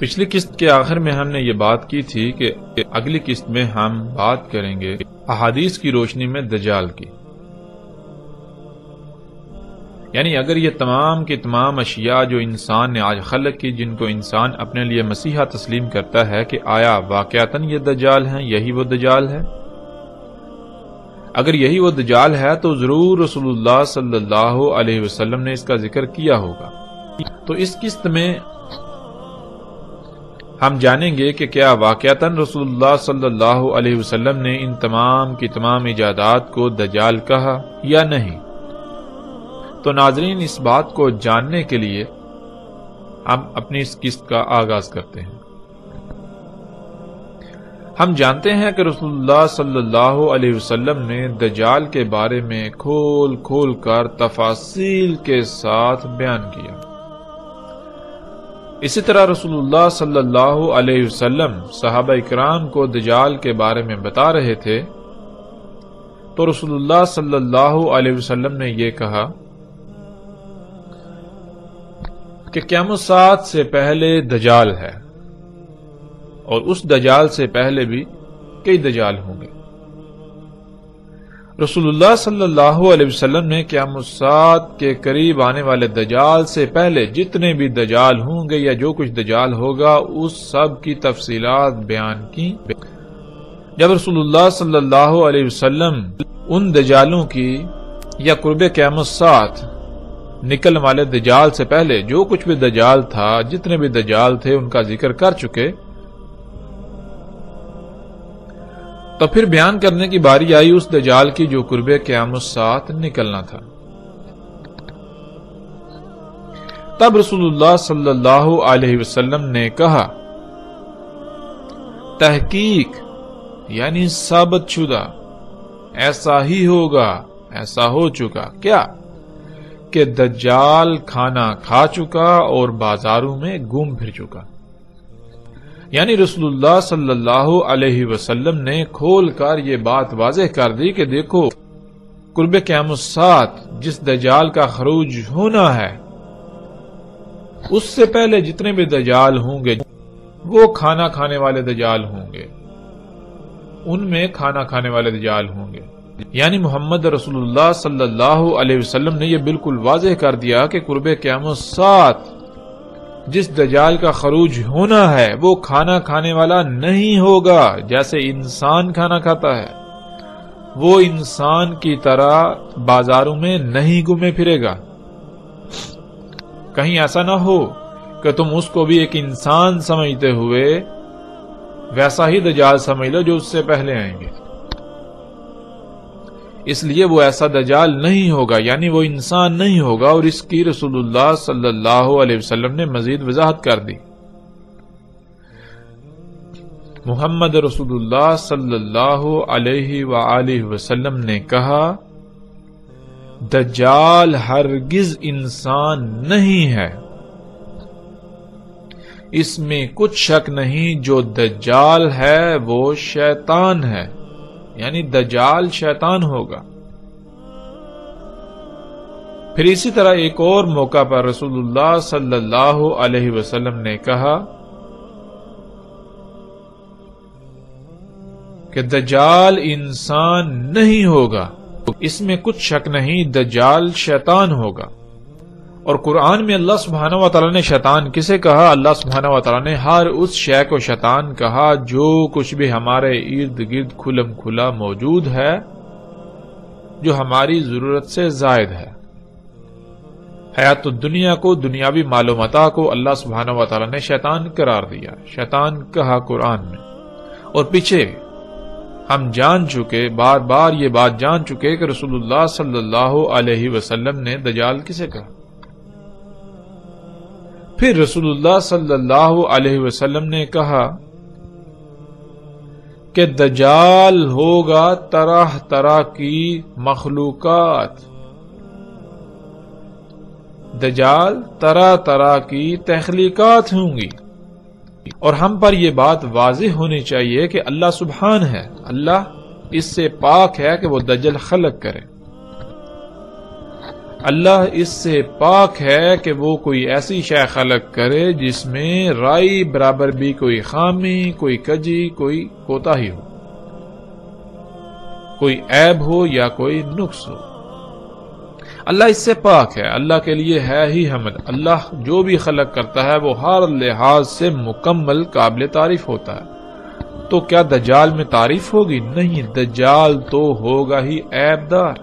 پچھلی قسط کے آخر میں ہم نے یہ بات کی تھی کہ اگلی قسط میں ہم بات کریں گے احادیث کی روشنی میں دجال کی، یعنی اگر یہ تمام کی تمام اشیاء جو انسان نے آج خلق کی، جن کو انسان اپنے لیے مسیحا تسلیم کرتا ہے کہ آیا واقعتاً یہ دجال ہیں، یہی وہ دجال ہے؟ اگر یہی وہ دجال ہے تو ضرور رسول اللہ صلی اللہ علیہ وسلم نے اس کا ذکر کیا ہوگا۔ تو اس قسط میں ہم جانیں گے کہ کیا واقعتاً رسول اللہ صلی اللہ علیہ وسلم نے ان تمام کی تمام ایجادات کو دجال کہا یا نہیں۔ تو ناظرین، اس بات کو جاننے کے لیے ہم اپنی اس قسط کا آغاز کرتے ہیں۔ ہم جانتے ہیں کہ رسول اللہ صلی اللہ علیہ وسلم نے دجال کے بارے میں کھول کھول کر تفاصیل کے ساتھ بیان کیا۔ اسی طرح رسول اللہ صلی اللہ علیہ وسلم صحابہ اکرام کو دجال کے بارے میں بتا رہے تھے تو رسول اللہ صلی اللہ علیہ وسلم نے یہ کہا کہ قیامت الساعۃ سے پہلے دجال ہے، اور اس دجال سے پہلے بھی کئی دجال ہوں گے۔ رسول اللہ صلی اللہ علیہ وسلم نے قیامت الساعۃ کے قریب آنے والے دجال سے پہلے جتنے بھی دجال ہوں گے یا جو کچھ دجال ہوگا اس سب کی تفصیلات بیان کی۔ جب رسول اللہ صلی اللہ علیہ وسلم ان دجالوں کی یا قرب قیامت الساعۃ نکلنے والے دجال سے پہلے جو کچھ بھی دجال تھا، جتنے بھی دجال تھے، ان کا ذکر کر چکے، تو پھر بیان کرنے کی باری آئی اس دجال کی جو قرب قیامت الساعۃ نکلنا تھا۔ تب رسول اللہ صلی اللہ علیہ وسلم نے کہا، تحقیق یعنی ثابت شدہ، ایسا ہی ہوگا، ایسا ہو چکا کیا کہ دجال کھانا کھا چکا اور بازاروں میں گھوم پھر چکا۔ یعنی رسول اللہ صلی اللہ علیہ وسلم نے کھول کر یہ بات واضح کر دی کہ دیکھو، قرب قیامت الساعۃ جس دجال کا خروج ہونا ہے، اس سے پہلے جتنے بھی دجال ہوں گے وہ کھانا کھانے والے دجال ہوں گے، ان میں کھانا کھانے والے دجال ہوں گے۔ یعنی محمد رسول اللہ صلی اللہ علیہ وسلم نے یہ بالکل واضح کر دیا کہ قرب قیامت الساعۃ جس دجال کا خروج ہونا ہے وہ کھانا کھانے والا نہیں ہوگا جیسے انسان کھانا کھاتا ہے، وہ انسان کی طرح بازاروں میں نہیں گھومے پھرے گا۔ کہیں ایسا نہ ہو کہ تم اس کو بھی ایک انسان سمجھتے ہوئے ویسا ہی دجال سمجھ لو جو اس سے پہلے آئیں گے۔ اس لیے وہ ایسا دجال نہیں ہوگا، یعنی وہ انسان نہیں ہوگا، اور اس کی رسول اللہ صلی اللہ علیہ وسلم نے مزید وضاحت کر دی۔ محمد رسول اللہ صلی اللہ علیہ وآلہ وسلم نے کہا، دجال ہرگز انسان نہیں ہے، اس میں کچھ شک نہیں، جو دجال ہے وہ شیطان ہے، یعنی دجال شیطان ہوگا۔ پھر اسی طرح ایک اور موقع پر رسول اللہ صلی اللہ علیہ وسلم نے کہا کہ دجال انسان نہیں ہوگا، اس میں کچھ شک نہیں، دجال شیطان ہوگا۔ اور قرآن میں اللہ سبحانہ و تعالیٰ نے شیطان کسے کہا؟ اللہ سبحانہ و تعالیٰ نے ہر اس شے کو شیطان کہا جو کچھ بھی ہمارے ارد گرد کھلم کھلا موجود ہے، جو ہماری ضرورت سے زائد ہے۔ حیات الدنیا کو، دنیاوی معلومات کو اللہ سبحانہ و تعالیٰ نے شیطان قرار دیا، شیطان کہا قرآن میں۔ اور پیچھے ہم جان چکے، بار بار یہ بات جان چکے کہ رسول اللہ صلی اللہ علیہ وسلم نے دجال کسے کہا۔ پھر رسول اللہ صلی اللہ علیہ وسلم نے کہا کہ دجال ہوگا طرح طرح کی مخلوقات، دجال طرح طرح کی تخلیقات ہوں گی، اور ہم پر یہ بات واضح ہونی چاہیے کہ اللہ سبحان ہے، اللہ اس سے پاک ہے کہ وہ دجال خلق کرے۔ اللہ اس سے پاک ہے کہ وہ کوئی ایسی شے خلق کرے جس میں رائی برابر بھی کوئی خامی، کوئی کجی، کوئی کوتاہی ہو، کوئی عیب ہو یا کوئی نقص ہو۔ اللہ اس سے پاک ہے، اللہ کے لیے ہے ہی حمد۔ اللہ جو بھی خلق کرتا ہے وہ ہر لحاظ سے مکمل قابل تعریف ہوتا ہے۔ تو کیا دجال میں تعریف ہوگی؟ نہیں، دجال تو ہوگا ہی عیب دار،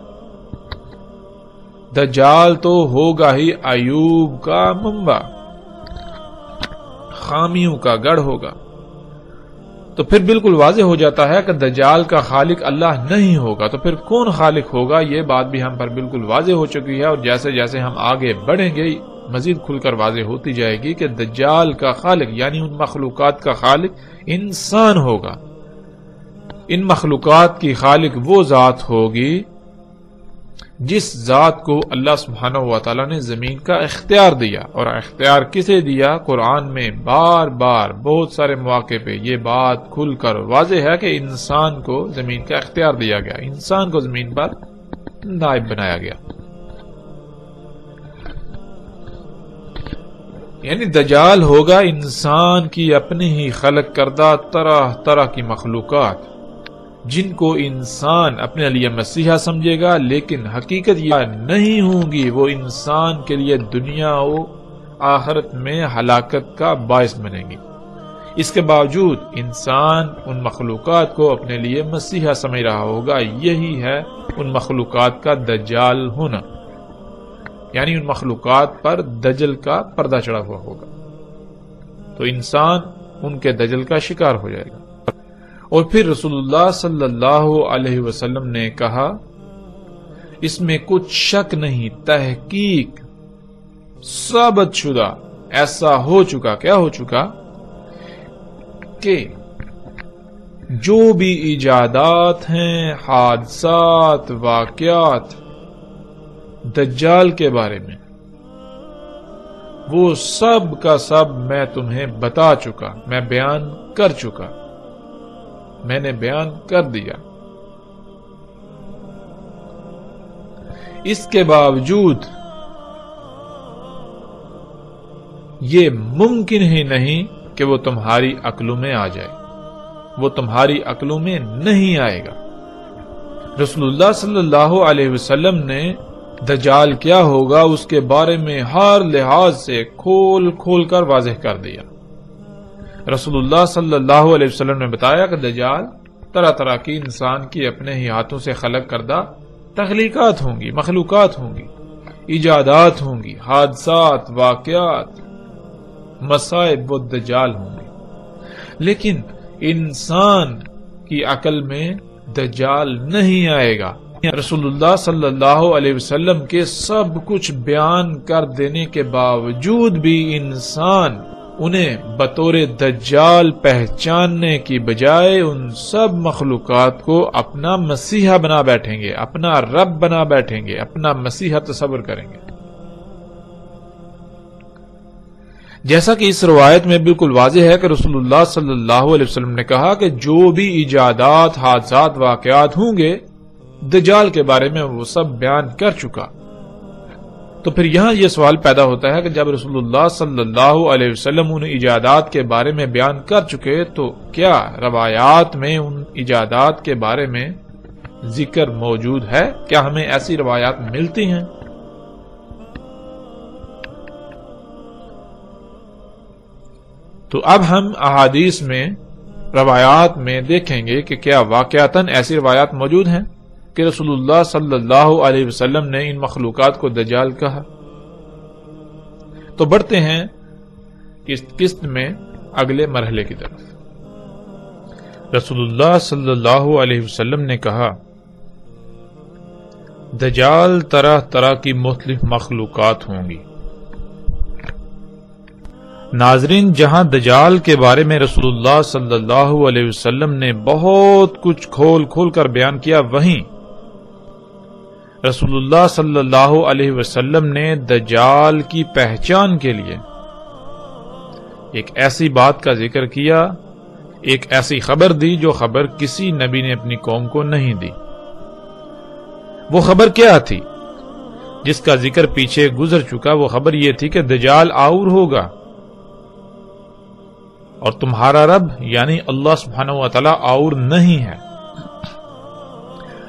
دجال تو ہوگا ہی عیوب کا منبع، خامیوں کا گڑھ ہوگا۔ تو پھر بالکل واضح ہو جاتا ہے کہ دجال کا خالق اللہ نہیں ہوگا، تو پھر کون خالق ہوگا؟ یہ بات بھی ہم پر بالکل واضح ہو چکی ہے، اور جیسے جیسے ہم آگے بڑھیں گے مزید کھل کر واضح ہوتی جائے گی کہ دجال کا خالق یعنی ان مخلوقات کا خالق انسان ہوگا۔ ان مخلوقات کی خالق وہ ذات ہوگی جس ذات کو اللہ سبحانہ و تعالیٰ نے زمین کا اختیار دیا، اور اختیار کسے دیا؟ قرآن میں بار بار بہت سارے مواقع پہ یہ بات کھل کر واضح ہے کہ انسان کو زمین کا اختیار دیا گیا، انسان کو زمین پر نائب بنایا گیا۔ یعنی دجال ہوگا انسان کی اپنے ہی خلق کردہ طرح طرح کی مخلوقات، جن کو انسان اپنے لیے مسیحا سمجھے گا، لیکن حقیقت یہ نہیں ہوں گی، وہ انسان کے لیے دنیا و آخرت میں ہلاکت کا باعث بنے گی۔ اس کے باوجود انسان ان مخلوقات کو اپنے لیے مسیحا سمجھ رہا ہوگا۔ یہی ہے ان مخلوقات کا دجال ہونا، یعنی ان مخلوقات پر دجل کا پردہ چڑھا ہوا ہوگا، تو انسان ان کے دجل کا شکار ہو جائے گا۔ اور پھر رسول اللہ صلی اللہ علیہ وسلم نے کہا، اس میں کچھ شک نہیں، تحقیق ثابت شدہ ایسا ہو چکا۔ کیا ہو چکا؟ کہ جو بھی ایجادات ہیں، حادثات، واقعات دجال کے بارے میں، وہ سب کا سب میں تمہیں بتا چکا، میں بیان کر چکا، میں نے بیان کر دیا۔ اس کے باوجود یہ ممکن ہی نہیں کہ وہ تمہاری عقلوں میں آ جائے، وہ تمہاری عقلوں میں نہیں آئے گا۔ رسول اللہ صلی اللہ علیہ وسلم نے دجال کیا ہوگا اس کے بارے میں ہر لحاظ سے کھول کھول کر واضح کر دیا۔ رسول اللہ صلی اللہ علیہ وسلم نے بتایا کہ دجال طرح طرح کی انسان کی اپنے ہی ہاتھوں سے خلق کردہ تخلیقات ہوں گی، مخلوقات ہوں گی، ایجادات ہوں گی، حادثات، واقعات، مصائب و دجال ہوں گے، لیکن انسان کی عقل میں دجال نہیں آئے گا۔ رسول اللہ صلی اللہ علیہ وسلم کے سب کچھ بیان کر دینے کے باوجود بھی انسان انہیں بطور دجال پہچاننے کی بجائے ان سب مخلوقات کو اپنا مسیحا بنا بیٹھیں گے، اپنا رب بنا بیٹھیں گے، اپنا مسیحا تصور کریں گے۔ جیسا کہ اس روایت میں بالکل واضح ہے کہ رسول اللہ صلی اللہ علیہ وسلم نے کہا کہ جو بھی ایجادات، حادثات، واقعات ہوں گے دجال کے بارے میں وہ سب بیان کر چکا۔ تو پھر یہاں یہ سوال پیدا ہوتا ہے کہ جب رسول اللہ صلی اللہ علیہ وسلم ان ایجادات کے بارے میں بیان کر چکے تو کیا روایات میں ان ایجادات کے بارے میں ذکر موجود ہے؟ کیا ہمیں ایسی روایات ملتی ہیں؟ تو اب ہم احادیث میں، روایات میں دیکھیں گے کہ کیا واقعتاً ایسی روایات موجود ہیں کہ رسول اللہ صلی اللہ علیہ وسلم نے ان مخلوقات کو دجال کہا۔ تو بڑھتے ہیں قسط میں اگلے مرحلے کی طرف۔ رسول اللہ صلی اللہ علیہ وسلم نے کہا، دجال طرح طرح کی مختلف مخلوقات ہوں گی۔ ناظرین، جہاں دجال کے بارے میں رسول اللہ صلی اللہ علیہ وسلم نے بہت کچھ کھول کھول کر بیان کیا، وہیں رسول اللہ صلی اللہ علیہ وسلم نے دجال کی پہچان کے لیے ایک ایسی بات کا ذکر کیا، ایک ایسی خبر دی جو خبر کسی نبی نے اپنی قوم کو نہیں دی۔ وہ خبر کیا تھی؟ جس کا ذکر پیچھے گزر چکا، وہ خبر یہ تھی کہ دجال آور ہوگا، اور تمہارا رب یعنی اللہ سبحانہ و تعالی آور نہیں ہے۔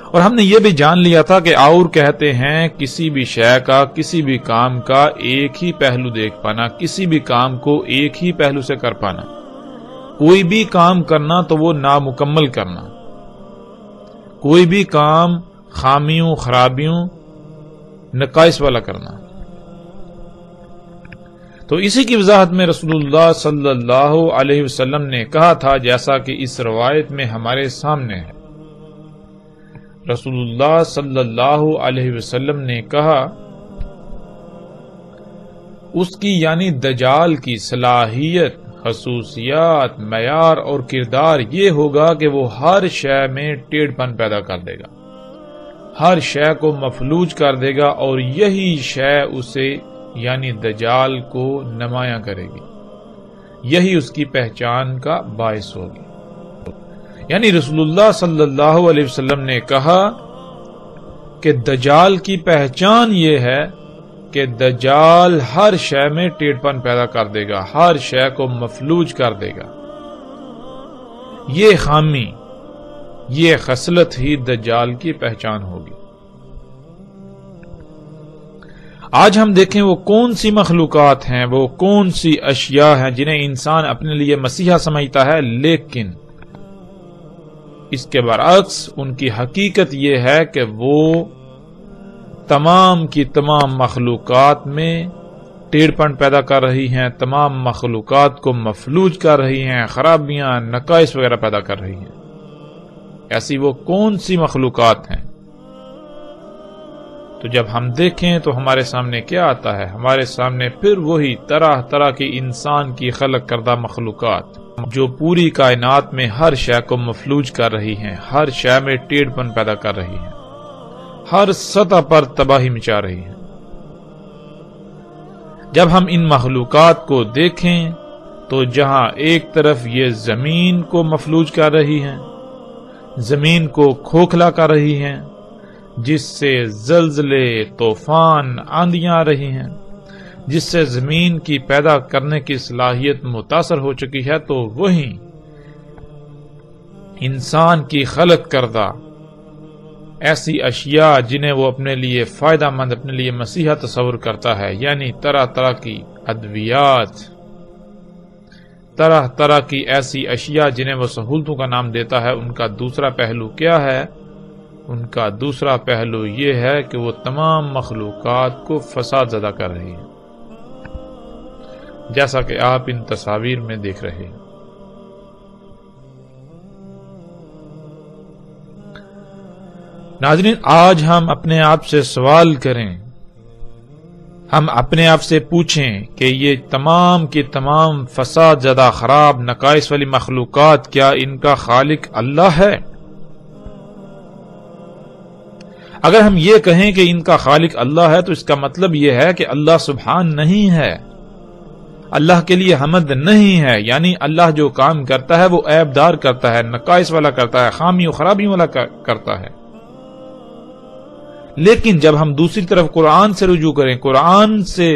اور ہم نے یہ بھی جان لیا تھا کہ آور کہتے ہیں کسی بھی شے کا، کسی بھی کام کا ایک ہی پہلو دیکھ پانا، کسی بھی کام کو ایک ہی پہلو سے کر پانا، کوئی بھی کام کرنا تو وہ نامکمل کرنا، کوئی بھی کام خامیوں، خرابیوں، نقائص والا کرنا۔ تو اسی کی وضاحت میں رسول اللہ صلی اللہ علیہ وسلم نے کہا تھا، جیسا کہ اس روایت میں ہمارے سامنے ہے۔ رسول اللہ صلی اللہ علیہ وسلم نے کہا، اس کی یعنی دجال کی صلاحیت، خصوصیات، معیار اور کردار یہ ہوگا کہ وہ ہر شے میں ٹیڑھ پن پیدا کر دے گا، ہر شے کو مفلوج کر دے گا، اور یہی شے اسے یعنی دجال کو نمایاں کرے گی، یہی اس کی پہچان کا باعث ہوگی۔ یعنی رسول اللہ صلی اللہ علیہ وسلم نے کہا کہ دجال کی پہچان یہ ہے کہ دجال ہر شے میں ٹیڑھ پن پیدا کر دے گا، ہر شے کو مفلوج کر دے گا۔ یہ خامی، یہ خصلت ہی دجال کی پہچان ہوگی۔ آج ہم دیکھیں وہ کون سی مخلوقات ہیں، وہ کون سی اشیاء ہیں جنہیں انسان اپنے لیے مسیحا سمجھتا ہے، لیکن اس کے برعکس ان کی حقیقت یہ ہے کہ وہ تمام کی تمام مخلوقات میں ٹیڑھ پن پیدا کر رہی ہیں، تمام مخلوقات کو مفلوج کر رہی ہیں، خرابیاں، نقائص وغیرہ پیدا کر رہی ہیں۔ ایسی وہ کون سی مخلوقات ہیں؟ تو جب ہم دیکھیں تو ہمارے سامنے کیا آتا ہے؟ ہمارے سامنے پھر وہی طرح طرح کی انسان کی خلق کردہ مخلوقات جو پوری کائنات میں ہر شے کو مفلوج کر رہی ہیں، ہر شے میں ٹیڑھ پن پیدا کر رہی ہیں، ہر سطح پر تباہی مچا رہی ہیں۔ جب ہم ان مخلوقات کو دیکھیں تو جہاں ایک طرف یہ زمین کو مفلوج کر رہی ہیں، زمین کو کھوکھلا کر رہی ہیں، جس سے زلزلے، طوفان، آندیاں آ رہی ہیں، جس سے زمین کی پیدا کرنے کی صلاحیت متاثر ہو چکی ہے، تو وہیں انسان کی خلق کردہ ایسی اشیاء جنہیں وہ اپنے لیے فائدہ مند، اپنے لیے مسیحا تصور کرتا ہے، یعنی طرح طرح کی ادویات، طرح طرح کی ایسی اشیاء جنہیں وہ سہولتوں کا نام دیتا ہے، ان کا دوسرا پہلو کیا ہے؟ ان کا دوسرا پہلو یہ ہے کہ وہ تمام مخلوقات کو فساد زدہ کر رہی ہے، جیسا کہ آپ ان تصاویر میں دیکھ رہے ہیں۔ ناظرین، آج ہم اپنے آپ سے سوال کریں، ہم اپنے آپ سے پوچھیں کہ یہ تمام کی تمام فساد زدہ، خراب، نقائص والی مخلوقات کیا ان کا خالق اللہ ہے؟ اگر ہم یہ کہیں کہ ان کا خالق اللہ ہے تو اس کا مطلب یہ ہے کہ اللہ سبحان نہیں ہے، اللہ کے لیے حمد نہیں ہے، یعنی اللہ جو کام کرتا ہے وہ عیب دار کرتا ہے، نقائص والا کرتا ہے، خامی و خرابی والا کرتا ہے۔ لیکن جب ہم دوسری طرف قرآن سے رجوع کریں، قرآن سے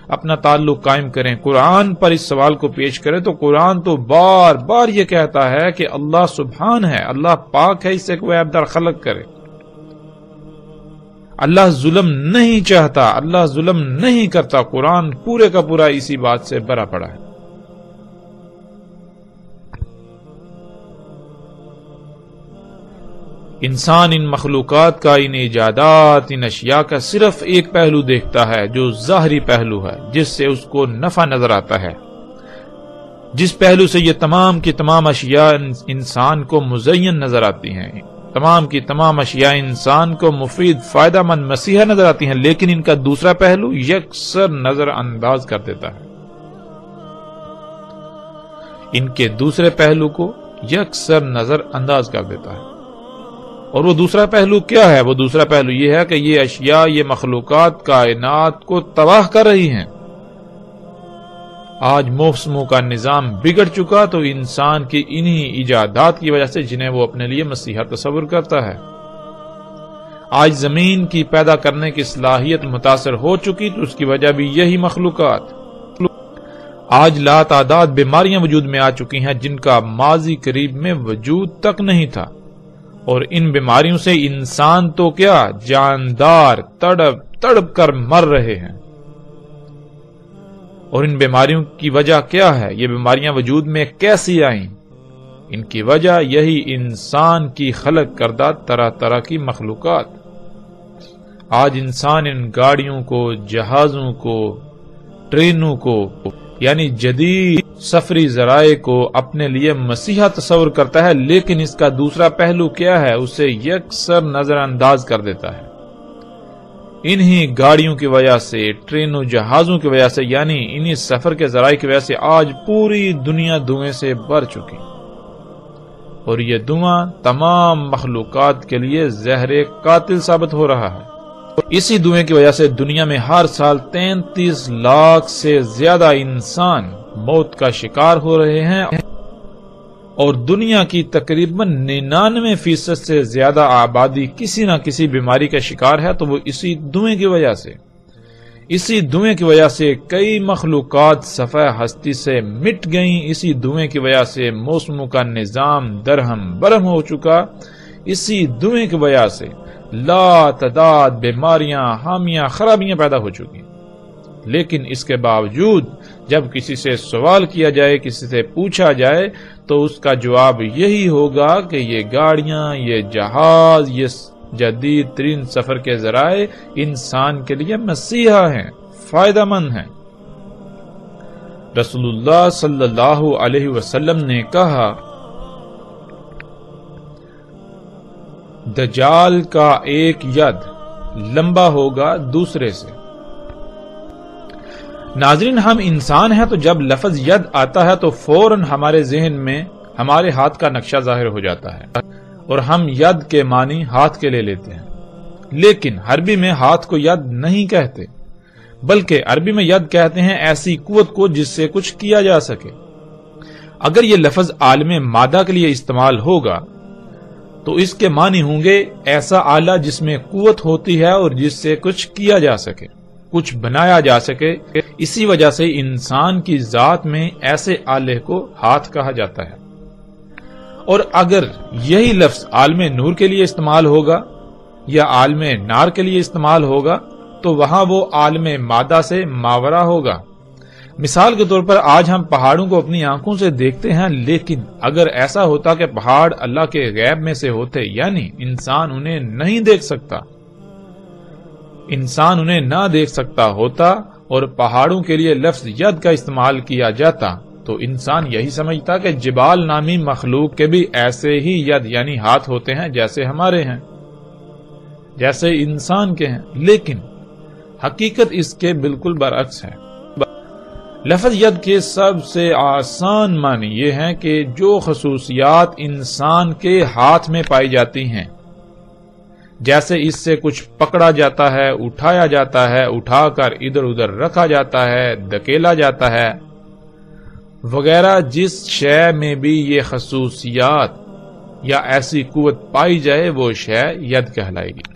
اپنا تعلق قائم کریں، قرآن پر اس سوال کو پیش کریں، تو قرآن تو بار بار یہ کہتا ہے کہ اللہ سبحان ہے، اللہ پاک ہے اس سے کوئی عیب دار خلق کرے۔ اللہ ظلم نہیں چاہتا، اللہ ظلم نہیں کرتا۔ قرآن پورے کا پورا اسی بات سے بھرا پڑا ہے۔ انسان ان مخلوقات کا، ان ایجادات، ان اشیاء کا صرف ایک پہلو دیکھتا ہے جو ظاہری پہلو ہے، جس سے اس کو نفع نظر آتا ہے، جس پہلو سے یہ تمام کی تمام اشیاء انسان کو مزین نظر آتی ہیں، تمام کی تمام اشیاء انسان کو مفید، فائدہ مند، مسیحا نظر آتی ہیں، لیکن ان کا دوسرا پہلو یکسر نظر انداز کر دیتا ہے۔ ان کے دوسرے پہلو کو یکسر نظر انداز کر دیتا ہے۔ اور وہ دوسرا پہلو کیا ہے؟ وہ دوسرا پہلو یہ ہے کہ یہ اشیاء، یہ مخلوقات کائنات کو تباہ کر رہی ہیں۔ آج موسموں کا نظام بگڑ چکا تو انسان کی انہی ایجادات کی وجہ سے، جنہیں وہ اپنے لیے مسیحا تصور کرتا ہے۔ آج زمین کی پیدا کرنے کی صلاحیت متاثر ہو چکی تو اس کی وجہ بھی یہی مخلوقات۔ آج لا تعداد بیماریاں وجود میں آ چکی ہیں جن کا ماضی قریب میں وجود تک نہیں تھا، اور ان بیماریوں سے انسان تو کیا جاندار تڑپ تڑپ کر مر رہے ہیں۔ اور ان بیماریوں کی وجہ کیا ہے؟ یہ بیماریاں وجود میں کیسی آئیں؟ ان کی وجہ یہی انسان کی خلق کردہ طرح طرح کی مخلوقات۔ آج انسان ان گاڑیوں کو، جہازوں کو، ٹرینوں کو، یعنی جدید سفری ذرائع کو اپنے لیے مسیحا تصور کرتا ہے، لیکن اس کا دوسرا پہلو کیا ہے؟ اسے یکسر نظر انداز کر دیتا ہے۔ انہی گاڑیوں کی وجہ سے، ٹرینوں جہازوں کی وجہ سے، یعنی انہی سفر کے ذرائع کی وجہ سے آج پوری دنیا دھوئیں سے بھر چکی، اور یہ دھواں تمام مخلوقات کے لیے زہر قاتل ثابت ہو رہا ہے۔ اسی دھوئیں کی وجہ سے دنیا میں ہر سال 33 لاکھ سے زیادہ انسان موت کا شکار ہو رہے ہیں، اور دنیا کی تقریباً 99% سے زیادہ آبادی کسی نہ کسی بیماری کا شکار ہے، تو وہ اسی دھوئیں کی وجہ سے۔ اسی دھوئیں کی وجہ سے کئی مخلوقات صفحہ ہستی سے مٹ گئیں، اسی دھوئیں کی وجہ سے موسموں کا نظام درہم برہم ہو چکا، اسی دھوئیں کی وجہ سے لا تعداد بیماریاں، حامیاں، خرابیاں پیدا ہو چکی۔ لیکن اس کے باوجود جب کسی سے سوال کیا جائے، کسی سے پوچھا جائے، تو اس کا جواب یہی ہوگا کہ یہ گاڑیاں، یہ جہاز، یہ جدید ترین سفر کے ذرائع انسان کے لیے مسیحا ہیں، فائدہ مند ہیں۔ رسول اللہ صلی اللہ علیہ وسلم نے کہا، دجال کا ایک ید لمبا ہوگا دوسرے سے۔ ناظرین، ہم انسان ہیں تو جب لفظ ید آتا ہے تو فوراً ہمارے ذہن میں ہمارے ہاتھ کا نقشہ ظاہر ہو جاتا ہے، اور ہم ید کے معنی ہاتھ کے لے لیتے ہیں۔ لیکن عربی میں ہاتھ کو ید نہیں کہتے، بلکہ عربی میں ید کہتے ہیں ایسی قوت کو جس سے کچھ کیا جا سکے۔ اگر یہ لفظ عالم مادہ کے لیے استعمال ہوگا تو اس کے معنی ہوں گے ایسا آلہ جس میں قوت ہوتی ہے اور جس سے کچھ کیا جا سکے، کچھ بنایا جا سکے۔ اسی وجہ سے انسان کی ذات میں ایسے آلے کو ہاتھ کہا جاتا ہے۔ اور اگر یہی لفظ عالم نور کے لیے استعمال ہوگا یا عالم نار کے لیے استعمال ہوگا تو وہاں وہ عالم مادہ سے ماورا ہوگا۔ مثال کے طور پر آج ہم پہاڑوں کو اپنی آنکھوں سے دیکھتے ہیں، لیکن اگر ایسا ہوتا کہ پہاڑ اللہ کے غیب میں سے ہوتے، یعنی انسان انہیں نہیں دیکھ سکتا، انسان انہیں نہ دیکھ سکتا ہوتا اور پہاڑوں کے لیے لفظ ید کا استعمال کیا جاتا، تو انسان یہی سمجھتا کہ جبال نامی مخلوق کے بھی ایسے ہی ید یعنی ہاتھ ہوتے ہیں جیسے ہمارے ہیں، جیسے انسان کے ہیں۔ لیکن حقیقت اس کے بالکل برعکس ہے۔ لفظ ید کے سب سے آسان معنی یہ ہے کہ جو خصوصیات انسان کے ہاتھ میں پائی جاتی ہیں، جیسے اس سے کچھ پکڑا جاتا ہے، اٹھایا جاتا ہے، اٹھا کر ادھر ادھر رکھا جاتا ہے، دھکیلا جاتا ہے وغیرہ، جس شے میں بھی یہ خصوصیات یا ایسی قوت پائی جائے وہ شے ید کہلائے گی۔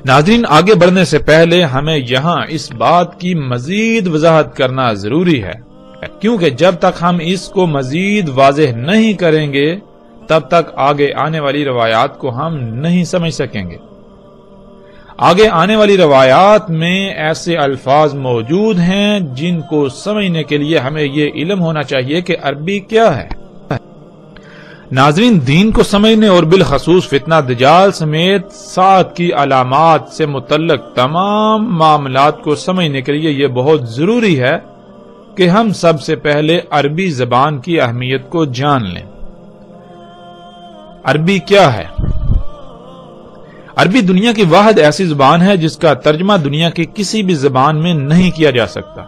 ناظرین، آگے بڑھنے سے پہلے ہمیں یہاں اس بات کی مزید وضاحت کرنا ضروری ہے، کیونکہ جب تک ہم اس کو مزید واضح نہیں کریں گے تب تک آگے آنے والی روایات کو ہم نہیں سمجھ سکیں گے۔ آگے آنے والی روایات میں ایسے الفاظ موجود ہیں جن کو سمجھنے کے لیے ہمیں یہ علم ہونا چاہیے کہ عربی کیا ہے۔ ناظرین، دین کو سمجھنے اور بالخصوص فتنہ دجال سمیت ساتھ کی علامات سے متعلق تمام معاملات کو سمجھنے کے لیے یہ بہت ضروری ہے کہ ہم سب سے پہلے عربی زبان کی اہمیت کو جان لیں۔ عربی کیا ہے؟ عربی دنیا کی واحد ایسی زبان ہے جس کا ترجمہ دنیا کی کسی بھی زبان میں نہیں کیا جا سکتا۔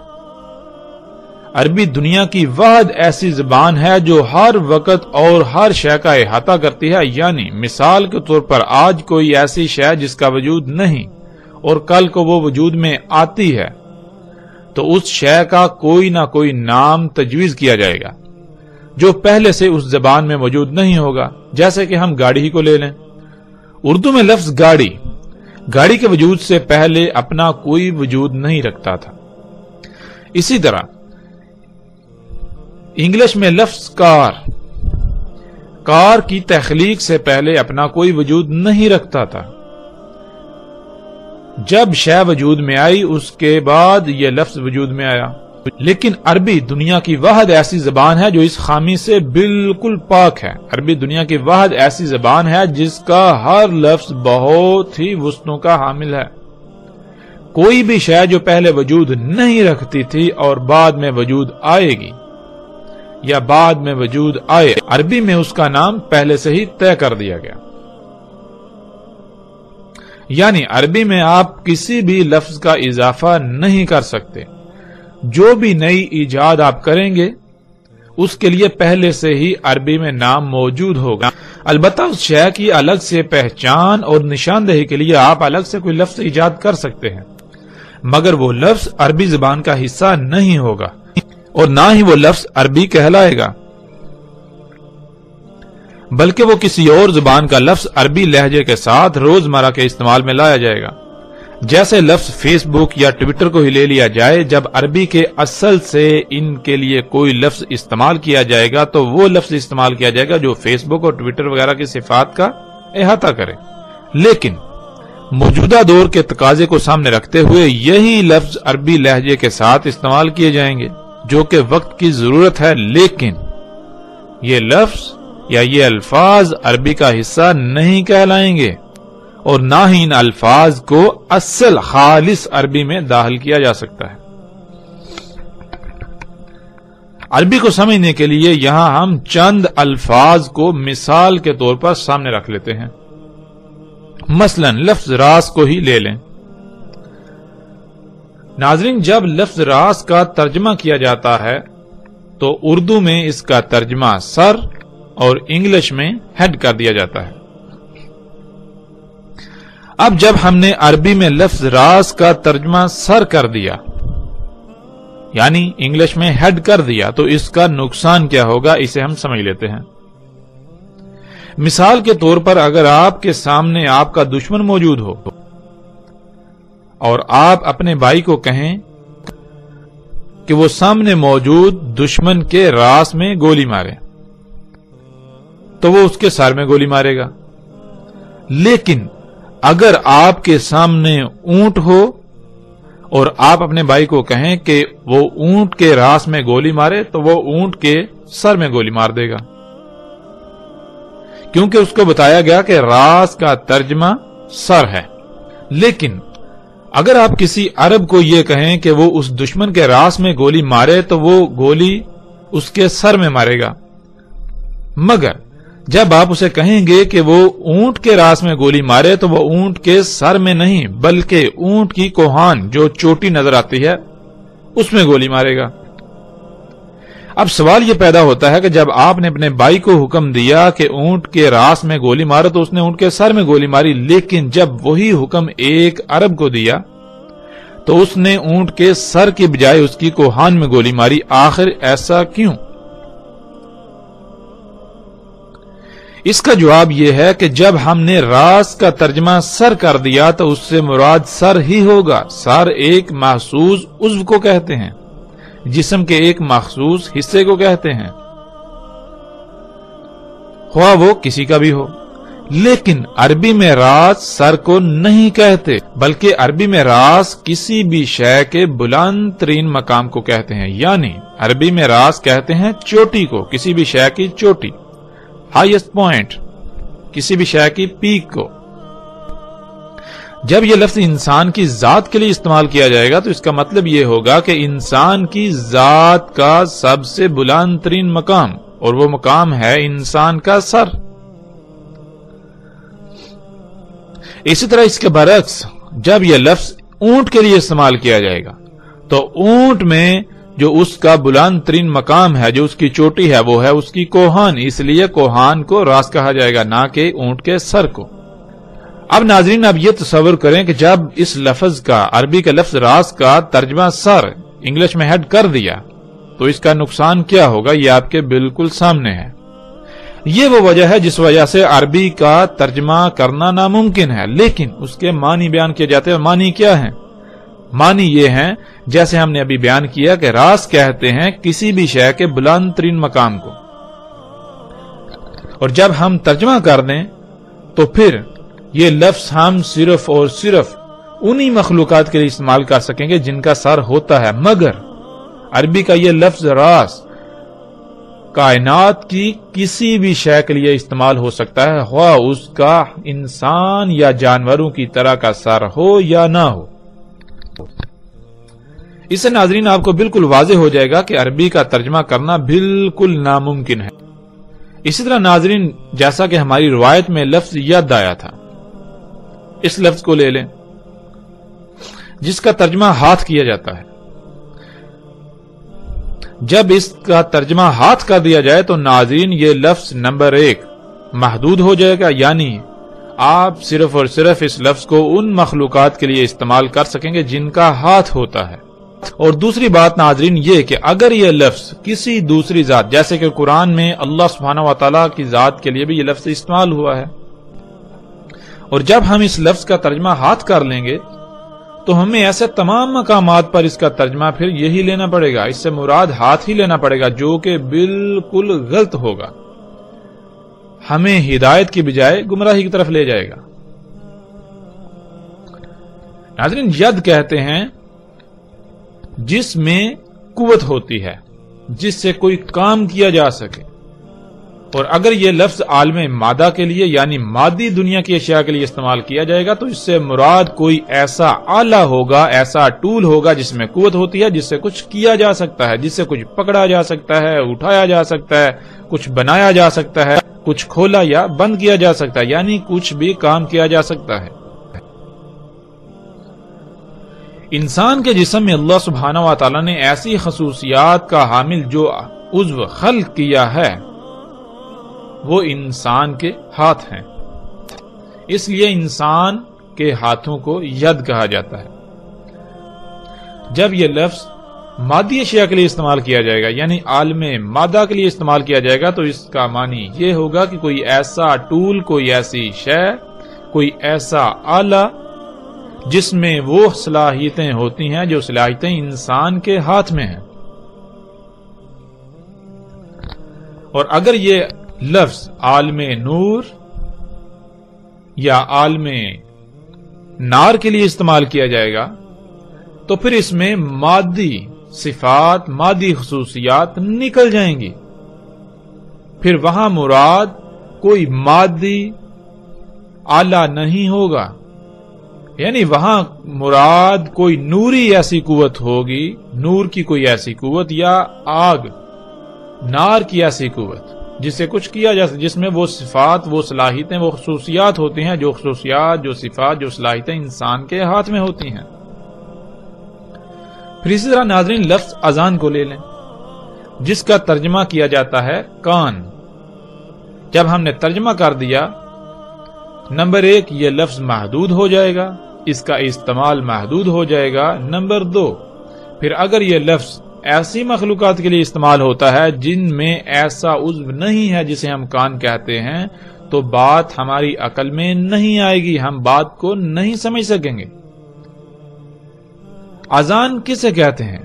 عربی دنیا کی واحد ایسی زبان ہے جو ہر وقت اور ہر شے کا احاطہ کرتی ہے، یعنی مثال کے طور پر آج کوئی ایسی شے جس کا وجود نہیں اور کل کو وہ وجود میں آتی ہے تو اس شے کا کوئی نہ کوئی نام تجویز کیا جائے گا جو پہلے سے اس زبان میں موجود نہیں ہوگا۔ جیسے کہ ہم گاڑی ہی کو لے لیں، اردو میں لفظ گاڑی کے وجود سے پہلے اپنا کوئی وجود نہیں رکھتا تھا. اسی طرح انگلش میں لفظ کار کی تخلیق سے پہلے اپنا کوئی وجود نہیں رکھتا تھا. جب شے وجود میں آئی اس کے بعد یہ لفظ وجود میں آیا. لیکن عربی دنیا کی واحد ایسی زبان ہے جو اس خامی سے بالکل پاک ہے. عربی دنیا کی واحد ایسی زبان ہے جس کا ہر لفظ بہت ہی وسعتوں کا حامل ہے. کوئی بھی شے جو پہلے وجود نہیں رکھتی تھی اور بعد میں وجود آئے گی یا بعد میں وجود آئے، عربی میں اس کا نام پہلے سے ہی طے کر دیا گیا. یعنی عربی میں آپ کسی بھی لفظ کا اضافہ نہیں کر سکتے. جو بھی نئی ایجاد آپ کریں گے اس کے لیے پہلے سے ہی عربی میں نام موجود ہوگا. البتہ اس شے کی الگ سے پہچان اور نشاندہی کے لیے آپ الگ سے کوئی لفظ ایجاد کر سکتے ہیں، مگر وہ لفظ عربی زبان کا حصہ نہیں ہوگا اور نہ ہی وہ لفظ عربی کہلائے گا، بلکہ وہ کسی اور زبان کا لفظ عربی لہجے کے ساتھ روزمرہ کے استعمال میں لایا جائے گا. جیسے لفظ فیس بک یا ٹویٹر کو ہی لے لیا جائے، جب عربی کے اصل سے ان کے لیے کوئی لفظ استعمال کیا جائے گا تو وہ لفظ استعمال کیا جائے گا جو فیس بک اور ٹویٹر وغیرہ کی صفات کا احاطہ کرے. لیکن موجودہ دور کے تقاضے کو سامنے رکھتے ہوئے یہی لفظ عربی لہجے کے ساتھ استعمال کیے جائیں گے جو کہ وقت کی ضرورت ہے، لیکن یہ لفظ یا یہ الفاظ عربی کا حصہ نہیں کہلائیں گے اور نہ ہی ان الفاظ کو اصل خالص عربی میں داخل کیا جا سکتا ہے. عربی کو سمجھنے کے لیے یہاں ہم چند الفاظ کو مثال کے طور پر سامنے رکھ لیتے ہیں. مثلا لفظ راس کو ہی لے لیں. ناظرین، جب لفظ راس کا ترجمہ کیا جاتا ہے تو اردو میں اس کا ترجمہ سر اور انگلش میں ہیڈ کر دیا جاتا ہے. اب جب ہم نے عربی میں لفظ راس کا ترجمہ سر کر دیا یعنی انگلش میں ہیڈ کر دیا تو اس کا نقصان کیا ہوگا اسے ہم سمجھ لیتے ہیں. مثال کے طور پر اگر آپ کے سامنے آپ کا دشمن موجود ہو اور آپ اپنے بھائی کو کہیں کہ وہ سامنے موجود دشمن کے راس میں گولی مارے تو وہ اس کے سر میں گولی مارے گا. لیکن اگر آپ کے سامنے اونٹ ہو اور آپ اپنے بھائی کو کہیں کہ وہ اونٹ کے راس میں گولی مارے تو وہ اونٹ کے سر میں گولی مار دے گا، کیونکہ اس کو بتایا گیا کہ راس کا ترجمہ سر ہے. لیکن اگر آپ کسی عرب کو یہ کہیں کہ وہ اس دشمن کے راس میں گولی مارے تو وہ گولی اس کے سر میں مارے گا، مگر جب آپ اسے کہیں گے کہ وہ اونٹ کے راس میں گولی مارے تو وہ اونٹ کے سر میں نہیں بلکہ اونٹ کی کوہان جو چوٹی نظر آتی ہے اس میں گولی مارے گا. اب سوال یہ پیدا ہوتا ہے کہ جب آپ نے اپنے بھائی کو حکم دیا کہ اونٹ کے راس میں گولی مارو تو اس نے اونٹ کے سر میں گولی ماری، لیکن جب وہی حکم ایک عرب کو دیا تو اس نے اونٹ کے سر کی بجائے اس کی کوہان میں گولی ماری. آخر ایسا کیوں؟ اس کا جواب یہ ہے کہ جب ہم نے راس کا ترجمہ سر کر دیا تو اس سے مراد سر ہی ہوگا. سر ایک محسوس عضو کو کہتے ہیں، جسم کے ایک مخصوص حصے کو کہتے ہیں، خواہ وہ کسی کا بھی ہو. لیکن عربی میں راس سر کو نہیں کہتے بلکہ عربی میں راس کسی بھی شے کے بلند ترین مقام کو کہتے ہیں. یعنی عربی میں راس کہتے ہیں چوٹی کو، کسی بھی شے کی چوٹی، ہائیسٹ پوائنٹ، کسی بھی شے کی پیک کو. جب یہ لفظ انسان کی ذات کے لیے استعمال کیا جائے گا تو اس کا مطلب یہ ہوگا کہ انسان کی ذات کا سب سے بلند ترین مقام، اور وہ مقام ہے انسان کا سر. اسی طرح اس کے برعکس جب یہ لفظ اونٹ کے لیے استعمال کیا جائے گا تو اونٹ میں جو اس کا بلند ترین مقام ہے، جو اس کی چوٹی ہے، وہ ہے اس کی کوہان. اس لیے کوہان کو راس کہا جائے گا، نہ کہ اونٹ کے سر کو. اب ناظرین، اب یہ تصور کریں کہ جب اس لفظ کا، عربی کے لفظ راس کا ترجمہ سر انگلش میں ہیڈ کر دیا تو اس کا نقصان کیا ہوگا، یہ آپ کے بالکل سامنے ہے. یہ وہ وجہ ہے جس وجہ سے عربی کا ترجمہ کرنا ناممکن ہے، لیکن اس کے معنی بیان کیے جاتے ہیں۔ معنی کیا ہیں؟ معنی یہ ہیں جیسے ہم نے ابھی بیان کیا کہ راس کہتے ہیں کسی بھی شے کے بلند ترین مقام کو، اور جب ہم ترجمہ کر دیں تو پھر یہ لفظ ہم صرف اور صرف انہی مخلوقات کے لیے استعمال کر سکیں گے جن کا سر ہوتا ہے، مگر عربی کا یہ لفظ راس کائنات کی کسی بھی شے کے لیے استعمال ہو سکتا ہے، خواہ اس کا انسان یا جانوروں کی طرح کا سر ہو یا نہ ہو۔ اس سے ناظرین آپ کو بالکل واضح ہو جائے گا کہ عربی کا ترجمہ کرنا بالکل ناممکن ہے۔ اسی طرح ناظرین جیسا کہ ہماری روایت میں لفظ ید آیا تھا، اس لفظ کو لے لیں جس کا ترجمہ ہاتھ کیا جاتا ہے۔ جب اس کا ترجمہ ہاتھ کر دیا جائے تو ناظرین یہ لفظ نمبر 1 محدود ہو جائے گا، یعنی آپ صرف اور صرف اس لفظ کو ان مخلوقات کے لیے استعمال کر سکیں گے جن کا ہاتھ ہوتا ہے۔ اور دوسری بات ناظرین یہ کہ اگر یہ لفظ کسی دوسری ذات، جیسے کہ قرآن میں اللہ سبحانہ و تعالیٰ کی ذات کے لیے بھی یہ لفظ استعمال ہوا ہے، اور جب ہم اس لفظ کا ترجمہ ہاتھ کر لیں گے تو ہمیں ایسے تمام مقامات پر اس کا ترجمہ پھر یہی لینا پڑے گا، اس سے مراد ہاتھ ہی لینا پڑے گا، جو کہ بالکل غلط ہوگا، ہمیں ہدایت کی بجائے گمراہی کی طرف لے جائے گا۔ ناظرین ید کہتے ہیں جس میں قوت ہوتی ہے، جس سے کوئی کام کیا جا سکے، اور اگر یہ لفظ عالم مادہ کے لیے یعنی مادی دنیا کی اشیاء کے لیے استعمال کیا جائے گا تو اس سے مراد کوئی ایسا آلہ ہوگا، ایسا ٹول ہوگا جس میں قوت ہوتی ہے، جس سے کچھ کیا جا سکتا ہے، جس سے کچھ پکڑا جا سکتا ہے، اٹھایا جا سکتا ہے، کچھ بنایا جا سکتا ہے، کچھ کھولا یا بند کیا جا سکتا ہے، یعنی کچھ بھی کام کیا جا سکتا ہے۔ انسان کے جسم میں اللہ سبحانہ و تعالیٰ نے ایسی خصوصیات کا حامل جو عضو خلق کیا ہے وہ انسان کے ہاتھ ہیں، اس لیے انسان کے ہاتھوں کو ید کہا جاتا ہے۔ جب یہ لفظ مادی اشیاء کے لیے استعمال کیا جائے گا یعنی عالم مادہ کے لیے استعمال کیا جائے گا تو اس کا معنی یہ ہوگا کہ کوئی ایسا ٹول، کوئی ایسی شے، کوئی ایسا آلہ جس میں وہ صلاحیتیں ہوتی ہیں جو صلاحیتیں انسان کے ہاتھ میں ہیں۔ اور اگر یہ لفظ عالم نور یا عالم نار کے لیے استعمال کیا جائے گا تو پھر اس میں مادی صفات، مادی خصوصیات نکل جائیں گی، پھر وہاں مراد کوئی مادی آلہ نہیں ہوگا، یعنی وہاں مراد کوئی نوری ایسی قوت ہوگی، نور کی کوئی ایسی قوت یا آگ، نار کی ایسی قوت جس سے کچھ کیا جا سکتا، جس میں وہ صفات، وہ صلاحیتیں، وہ خصوصیات ہوتی ہیں، جو خصوصیات، جو صفات، جو صلاحیتیں انسان کے ہاتھ میں ہوتی ہیں۔ پھر اسی طرح ناظرین لفظ اذان کو لے لیں جس کا ترجمہ کیا جاتا ہے کان۔ جب ہم نے ترجمہ کر دیا، نمبر 1 یہ لفظ محدود ہو جائے گا، اس کا استعمال محدود ہو جائے گا۔ نمبر 2 پھر اگر یہ لفظ ایسی مخلوقات کے لیے استعمال ہوتا ہے جن میں ایسا عضو نہیں ہے جسے ہم کان کہتے ہیں تو بات ہماری عقل میں نہیں آئے گی، ہم بات کو نہیں سمجھ سکیں گے۔ اذان کسے کہتے ہیں؟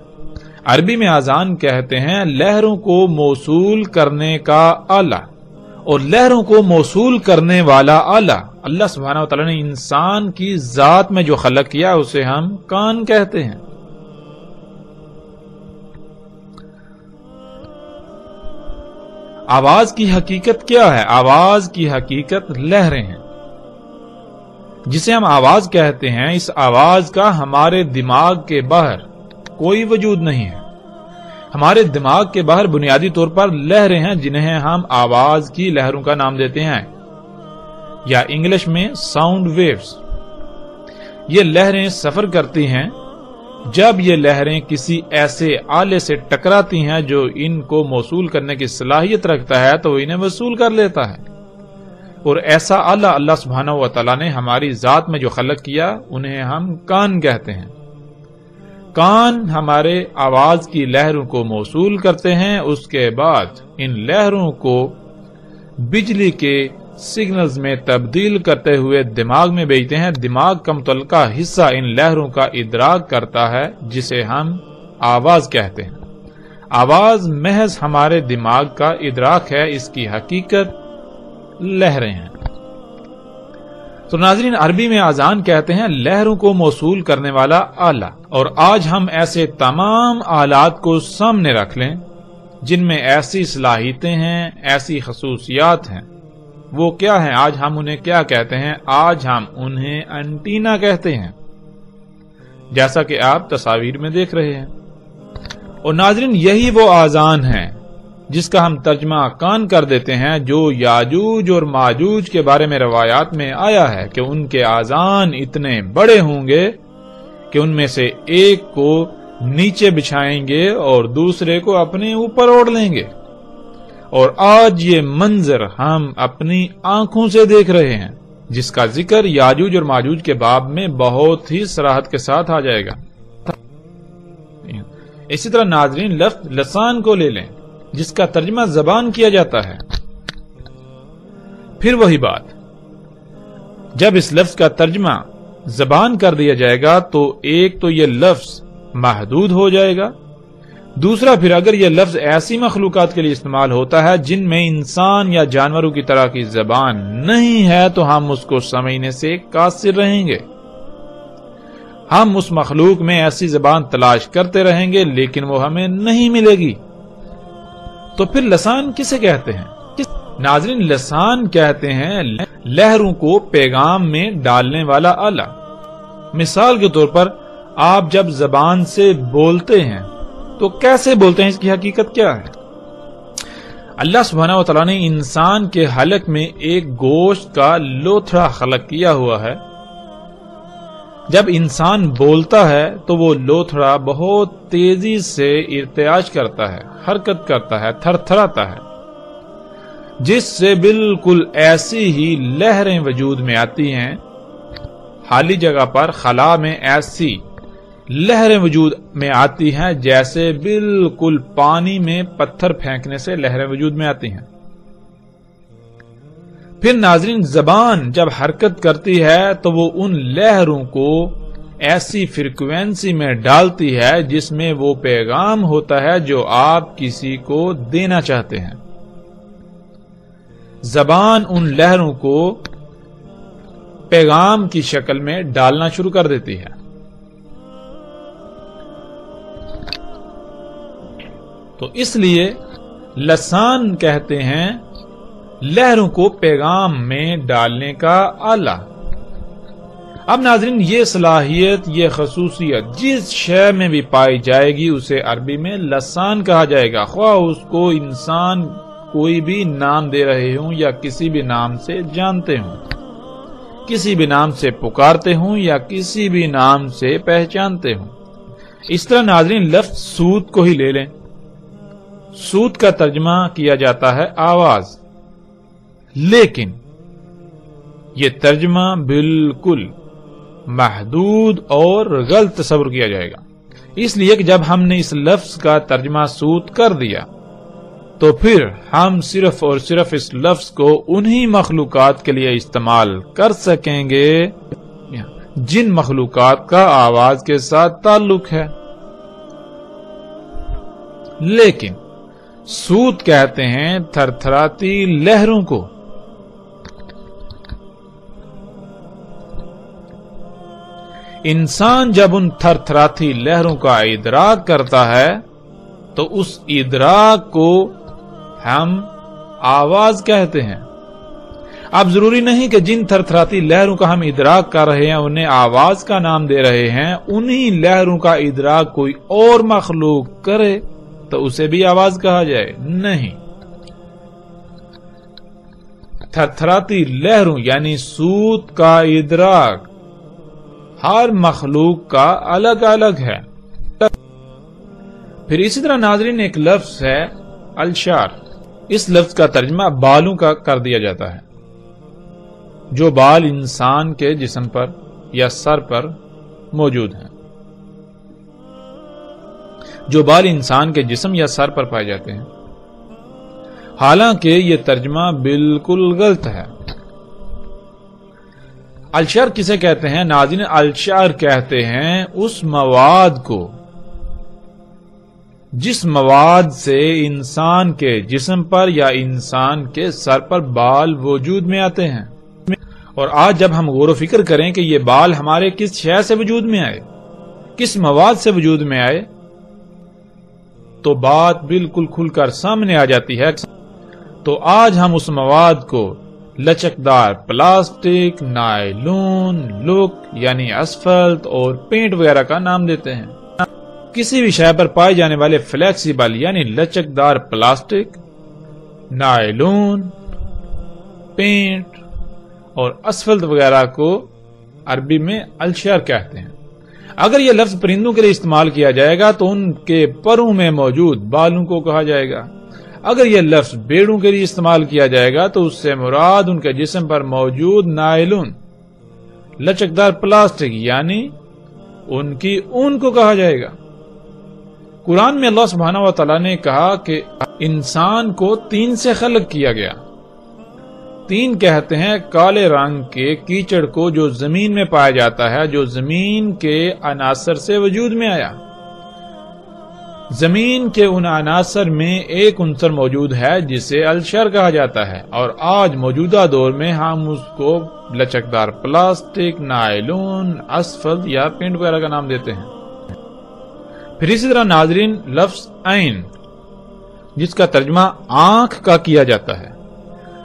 عربی میں اذان کہتے ہیں لہروں کو موصول کرنے کا آلہ، اور لہروں کو موصول کرنے والا آلہ اللہ سبحانہ وتعالی نے انسان کی ذات میں جو خلق کیا اسے ہم کان کہتے ہیں۔ آواز کی حقیقت کیا ہے؟ آواز کی حقیقت لہریں ہیں۔ جسے ہم آواز کہتے ہیں، اس آواز کا ہمارے دماغ کے باہر کوئی وجود نہیں ہے۔ ہمارے دماغ کے باہر بنیادی طور پر لہریں ہیں جنہیں ہم آواز کی لہروں کا نام دیتے ہیں، یا انگلش میں ساؤنڈ ویوز۔ یہ لہریں سفر کرتی ہیں، جب یہ لہریں کسی ایسے آلے سے ٹکراتی ہیں جو ان کو موصول کرنے کی صلاحیت رکھتا ہے تو انہیں وصول کر لیتا ہے، اور ایسا آلہ اللہ سبحانہ و تعالیٰ نے ہماری ذات میں جو خلق کیا انہیں ہم کان کہتے ہیں۔ کان ہمارے آواز کی لہروں کو موصول کرتے ہیں، اس کے بعد ان لہروں کو بجلی کے سگنلز میں تبدیل کرتے ہوئے دماغ میں بھیجتے ہیں. دماغ کا متعلقہ حصہ ان لہروں کا ادراک کرتا ہے جسے ہم آواز کہتے ہیں. آواز محض ہمارے دماغ کا ادراک ہے، اس کی حقیقت لہریں ہیں. تو ناظرین، عربی میں اذان کہتے ہیں لہروں کو موصول کرنے والا آلہ. اور آج ہم ایسے تمام آلات کو سامنے رکھ لیں جن میں ایسی صلاحیتیں ہیں، ایسی خصوصیات ہیں. وہ کیا ہیں؟ آج ہم انہیں کیا کہتے ہیں؟ آج ہم انہیں انٹینا کہتے ہیں، جیسا کہ آپ تصاویر میں دیکھ رہے ہیں. اور ناظرین، یہی وہ اذان ہے جس کا ہم ترجمہ کان کر دیتے ہیں، جو یاجوج اور ماجوج کے بارے میں روایات میں آیا ہے کہ ان کے اذان اتنے بڑے ہوں گے کہ ان میں سے ایک کو نیچے بچھائیں گے اور دوسرے کو اپنے اوپر اوڑھ لیں گے. اور آج یہ منظر ہم اپنی آنکھوں سے دیکھ رہے ہیں، جس کا ذکر یاجوج اور ماجوج کے باب میں بہت ہی صراحت کے ساتھ آ جائے گا. اسی طرح ناظرین، لفظ لسان کو لے لیں جس کا ترجمہ زبان کیا جاتا ہے. پھر وہی بات، جب اس لفظ کا ترجمہ زبان کر دیا جائے گا تو ایک تو یہ لفظ محدود ہو جائے گا، دوسرا پھر اگر یہ لفظ ایسی مخلوقات کے لیے استعمال ہوتا ہے جن میں انسان یا جانوروں کی طرح کی زبان نہیں ہے تو ہم اس کو سمجھنے سے قاصر رہیں گے. ہم اس مخلوق میں ایسی زبان تلاش کرتے رہیں گے لیکن وہ ہمیں نہیں ملے گی. تو پھر لسان کسے کہتے ہیں؟ ناظرین، لسان کہتے ہیں لہروں کو پیغام میں ڈالنے والا آلہ. مثال کے طور پر آپ جب زبان سے بولتے ہیں تو کیسے بولتے ہیں؟ اس کی حقیقت کیا ہے؟ اللہ سبحانہ و تعالیٰ نے انسان کے حلق میں ایک گوشت کا لوتھڑا خلق کیا ہوا ہے. جب انسان بولتا ہے تو وہ لوتھڑا بہت تیزی سے ارتعاش کرتا ہے، حرکت کرتا ہے، تھر تھراتا ہے، جس سے بالکل ایسی ہی لہریں وجود میں آتی ہیں. خالی جگہ پر خلا میں ایسی لہریں وجود میں آتی ہیں جیسے بالکل پانی میں پتھر پھینکنے سے لہریں وجود میں آتی ہیں. پھر ناظرین، زبان جب حرکت کرتی ہے تو وہ ان لہروں کو ایسی فریکوینسی میں ڈالتی ہے جس میں وہ پیغام ہوتا ہے جو آپ کسی کو دینا چاہتے ہیں. زبان ان لہروں کو پیغام کی شکل میں ڈالنا شروع کر دیتی ہے. تو اس لیے لسان کہتے ہیں لہروں کو پیغام میں ڈالنے کا آلہ. اب ناظرین، یہ صلاحیت، یہ خصوصیت جس شے میں بھی پائی جائے گی اسے عربی میں لسان کہا جائے گا، خواہ اس کو انسان کوئی بھی نام دے رہے ہوں یا کسی بھی نام سے جانتے ہوں، کسی بھی نام سے پکارتے ہوں یا کسی بھی نام سے پہچانتے ہوں. اس طرح ناظرین، لفظ سوت کو ہی لے لیں. سوت کا ترجمہ کیا جاتا ہے آواز، لیکن یہ ترجمہ بالکل محدود اور غلط تصور کیا جائے گا، اس لیے کہ جب ہم نے اس لفظ کا ترجمہ سوت کر دیا تو پھر ہم صرف اور صرف اس لفظ کو انہی مخلوقات کے لیے استعمال کر سکیں گے جن مخلوقات کا آواز کے ساتھ تعلق ہے. لیکن سوت کہتے ہیں تھر تھراتی لہروں کو. انسان جب ان تھر تھراتی لہروں کا ادراک کرتا ہے تو اس ادراک کو ہم آواز کہتے ہیں. اب ضروری نہیں کہ جن تھر تھراتی لہروں کا ہم ادراک کر رہے ہیں انہیں آواز کا نام دے رہے ہیں، انہی لہروں کا ادراک کوئی اور مخلوق کرے تو اسے بھی آواز کہا جائے. نہیں، تھر تھراتی لہروں یعنی سوت کا ادراک ہر مخلوق کا الگ الگ ہے. پھر اسی طرح ناظرین، ایک لفظ ہے الشار. اس لفظ کا ترجمہ بالوں کا کر دیا جاتا ہے. جو بال انسان کے جسم پر یا سر پر موجود ہیں، جو بال انسان کے جسم یا سر پر پائے جاتے ہیں. حالانکہ یہ ترجمہ بالکل غلط ہے۔ الشر کسے کہتے ہیں ناظرین؟ الشر کہتے ہیں اس مواد کو جس مواد سے انسان کے جسم پر یا انسان کے سر پر بال وجود میں آتے ہیں۔ اور آج جب ہم غور و فکر کریں کہ یہ بال ہمارے کس شے سے وجود میں آئے، کس مواد سے وجود میں آئے، تو بات بالکل کھل کر سامنے آ جاتی ہے۔ تو آج ہم اس مواد کو لچکدار پلاسٹک، نائلون، لک یعنی اسفلٹ اور پینٹ وغیرہ کا نام دیتے ہیں۔ کسی بھی شے پر پائے جانے والے فلیکسیبل یعنی لچکدار پلاسٹک، نائلون، پینٹ اور اسفلٹ وغیرہ کو عربی میں الشر کہتے ہیں۔ اگر یہ لفظ پرندوں کے لیے استعمال کیا جائے گا تو ان کے پروں میں موجود بالوں کو کہا جائے گا۔ اگر یہ لفظ بیڑوں کے لیے استعمال کیا جائے گا تو اس سے مراد ان کے جسم پر موجود نائلون، لچکدار پلاسٹک یعنی ان کی اون کو کہا جائے گا۔ قرآن میں اللہ سبحانہ و تعالیٰ نے کہا کہ انسان کو 3 سے خلق کیا گیا۔ 3 کہتے ہیں کالے رنگ کے کیچڑ کو جو زمین میں پایا جاتا ہے، جو زمین کے عناصر سے وجود میں آیا۔ زمین کے ان عناصر میں ایک عنصر موجود ہے جسے الشر کہا جاتا ہے، اور آج موجودہ دور میں ہم اس کو لچکدار پلاسٹک، نائلون، اسفلٹ یا پینٹ وغیرہ کا نام دیتے ہیں۔ پھر اسی طرح ناظرین لفظ عین جس کا ترجمہ آنکھ کا کیا جاتا ہے،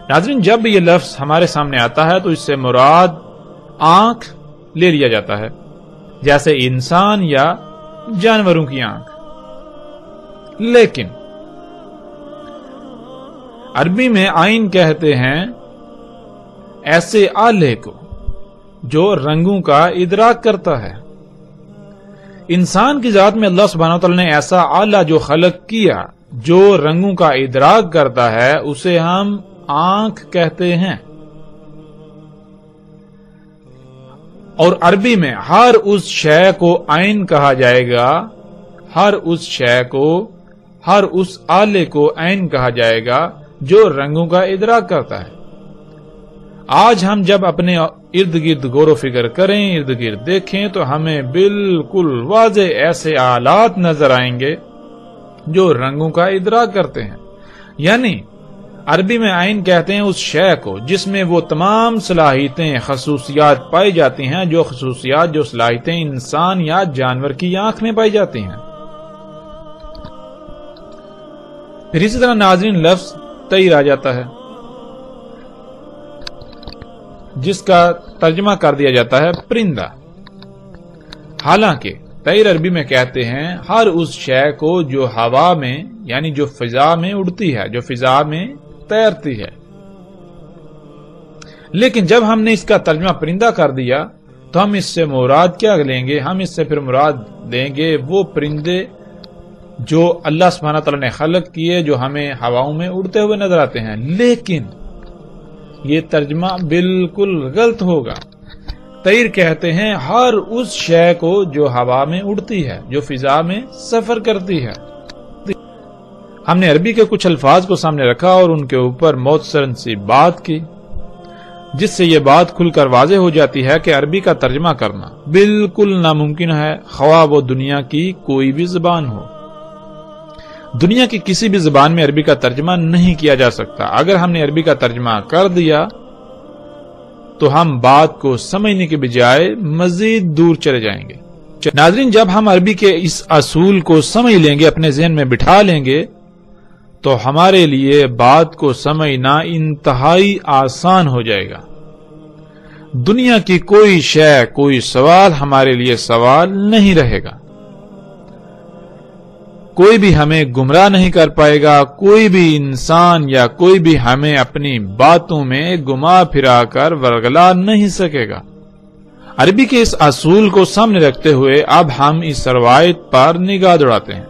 ناظرین جب یہ لفظ ہمارے سامنے آتا ہے تو اس سے مراد آنکھ لے لیا جاتا ہے، جیسے انسان یا جانوروں کی آنکھ۔ لیکن عربی میں عین کہتے ہیں ایسے آلے کو جو رنگوں کا ادراک کرتا ہے۔ انسان کی ذات میں اللہ سبحانہ وتعالی نے ایسا آلہ جو خلق کیا جو رنگوں کا ادراک کرتا ہے، اسے ہم آنکھ کہتے ہیں۔ اور عربی میں ہر اس شے کو عین کہا جائے گا، ہر اس شے کو، ہر اس آلے کو عین کہا جائے گا جو رنگوں کا ادراک کرتا ہے۔ آج ہم جب اپنے ارد گرد غور و فکر کریں، ارد گرد دیکھیں تو ہمیں بالکل واضح ایسے آلات نظر آئیں گے جو رنگوں کا ادراک کرتے ہیں۔ یعنی عربی میں عین کہتے ہیں اس شے کو جس میں وہ تمام صلاحیتیں، خصوصیات پائی جاتی ہیں جو خصوصیات، جو صلاحیتیں انسان یا جانور کی آنکھ میں پائی جاتی ہیں۔ پھر اسی طرح ناظرین لفظ طیر آ جاتا ہے جس کا ترجمہ کر دیا جاتا ہے پرندہ۔ حالانکہ طیر عربی میں کہتے ہیں ہر اس شے کو جو ہوا میں یعنی جو فضا میں اڑتی ہے، جو فضا میں تیرتی ہے۔ لیکن جب ہم نے اس کا ترجمہ پرندہ کر دیا تو ہم اس سے مراد کیا لیں گے؟ ہم اس سے پھر مراد دیں گے وہ پرندے جو اللہ سبحانہ تعالیٰ نے خلق کیے، جو ہمیں ہواؤں میں اڑتے ہوئے نظر آتے ہیں۔ لیکن یہ ترجمہ بالکل غلط ہوگا۔ طیر کہتے ہیں ہر اس شے کو جو ہوا میں اڑتی ہے، جو فضا میں سفر کرتی ہے۔ ہم نے عربی کے کچھ الفاظ کو سامنے رکھا اور ان کے اوپر مختصراً سی بات کی، جس سے یہ بات کھل کر واضح ہو جاتی ہے کہ عربی کا ترجمہ کرنا بالکل ناممکن ہے، خواہ وہ دنیا کی کوئی بھی زبان ہو۔ دنیا کی کسی بھی زبان میں عربی کا ترجمہ نہیں کیا جا سکتا۔ اگر ہم نے عربی کا ترجمہ کر دیا تو ہم بات کو سمجھنے کے بجائے مزید دور چلے جائیں گے۔ ناظرین جب ہم عربی کے اس اصول کو سمجھ لیں گے، اپنے ذہن میں بٹھا لیں گے، تو ہمارے لیے بات کو سمجھنا انتہائی آسان ہو جائے گا۔ دنیا کی کوئی شے، کوئی سوال ہمارے لیے سوال نہیں رہے گا۔ کوئی بھی ہمیں گمراہ نہیں کر پائے گا، کوئی بھی انسان یا کوئی بھی ہمیں اپنی باتوں میں گما پھرا کر ورگلا نہیں سکے گا۔ عربی کے اس اصول کو سامنے رکھتے ہوئے اب ہم اس روایت پر نگاہ دوڑاتے ہیں۔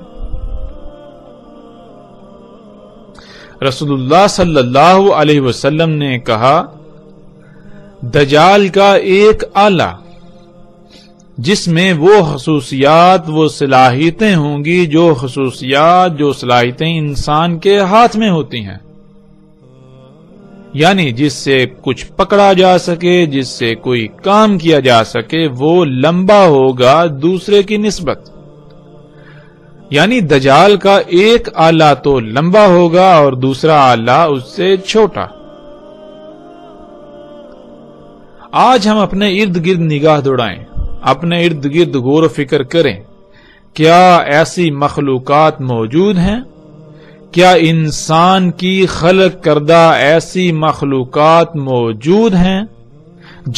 رسول اللہ صلی اللہ علیہ وسلم نے کہا، دجال کا ایک آلہ جس میں وہ خصوصیات، وہ صلاحیتیں ہوں گی جو خصوصیات، جو صلاحیتیں انسان کے ہاتھ میں ہوتی ہیں، یعنی جس سے کچھ پکڑا جا سکے، جس سے کوئی کام کیا جا سکے، وہ لمبا ہوگا دوسرے کی نسبت. یعنی دجال کا ایک آلہ تو لمبا ہوگا اور دوسرا آلہ اس سے چھوٹا. آج ہم اپنے ارد گرد نگاہ دوڑائیں، اپنے ارد گرد غور و فکر کریں. کیا ایسی مخلوقات موجود ہیں؟ کیا انسان کی خلق کردہ ایسی مخلوقات موجود ہیں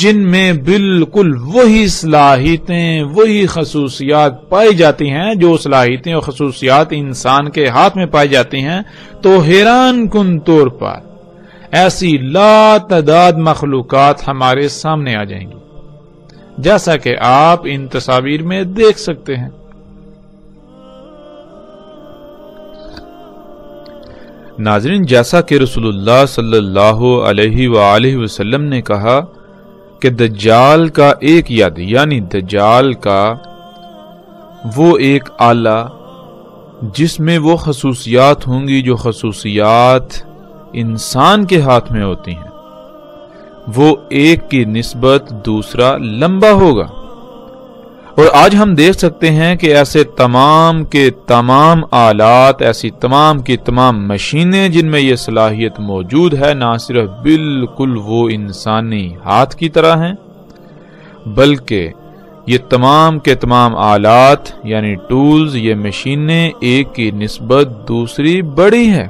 جن میں بالکل وہی صلاحیتیں، وہی خصوصیات پائی جاتی ہیں جو صلاحیتیں اور خصوصیات انسان کے ہاتھ میں پائی جاتی ہیں؟ تو حیران کن طور پر ایسی لا تعداد مخلوقات ہمارے سامنے آ جائیں گی، جیسا کہ آپ ان تصاویر میں دیکھ سکتے ہیں. ناظرین، جیسا کہ رسول اللہ صلی اللہ علیہ وآلہ وسلم نے کہا کہ دجال کا ایک ید، یعنی دجال کا وہ ایک آلہ جس میں وہ خصوصیات ہوں گی جو خصوصیات انسان کے ہاتھ میں ہوتی ہیں، وہ ایک کی نسبت دوسرا لمبا ہوگا. اور آج ہم دیکھ سکتے ہیں کہ ایسے تمام کے تمام آلات، ایسی تمام کی تمام مشینیں جن میں یہ صلاحیت موجود ہے، نہ صرف بالکل وہ انسانی ہاتھ کی طرح ہیں، بلکہ یہ تمام کے تمام آلات یعنی ٹولز، یہ مشینیں ایک کی نسبت دوسری بڑی ہے.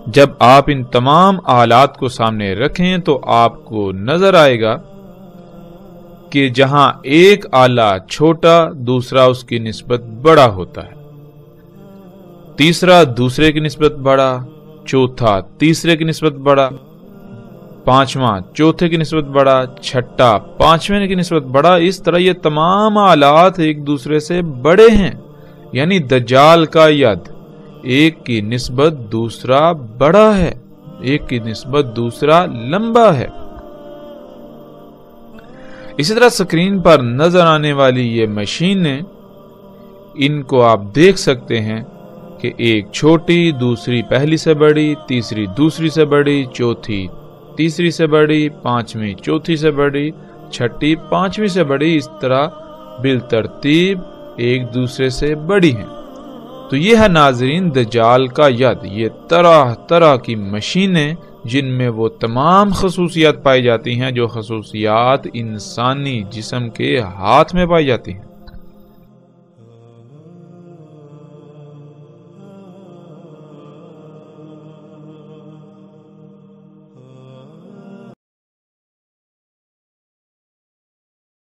جب آپ ان تمام آلات کو سامنے رکھیں تو آپ کو نظر آئے گا کہ جہاں ایک آلہ چھوٹا، دوسرا اس کی نسبت بڑا ہوتا ہے، تیسرا دوسرے کی نسبت بڑا، چوتھا تیسرے کی نسبت بڑا، پانچواں چوتھے کی نسبت بڑا، چھٹا پانچویں کی نسبت بڑا. اس طرح یہ تمام آلات ایک دوسرے سے بڑے ہیں. یعنی دجال کا ید ایک کی نسبت دوسرا بڑا ہے، ایک کی نسبت دوسرا لمبا ہے. اسی طرح سکرین پر نظر آنے والی یہ مشینیں، ان کو آپ دیکھ سکتے ہیں کہ ایک چھوٹی، دوسری پہلی سے بڑی، تیسری دوسری سے بڑی، چوتھی تیسری سے بڑی، پانچویں چوتھی سے بڑی، چھٹی پانچویں سے بڑی، اس طرح بالترتیب ایک دوسرے سے بڑی ہیں. تو یہ ہے ناظرین دجال کا ید، یہ طرح طرح کی مشینیں جن میں وہ تمام خصوصیات پائی جاتی ہیں جو خصوصیات انسانی جسم کے ہاتھ میں پائی جاتی ہیں.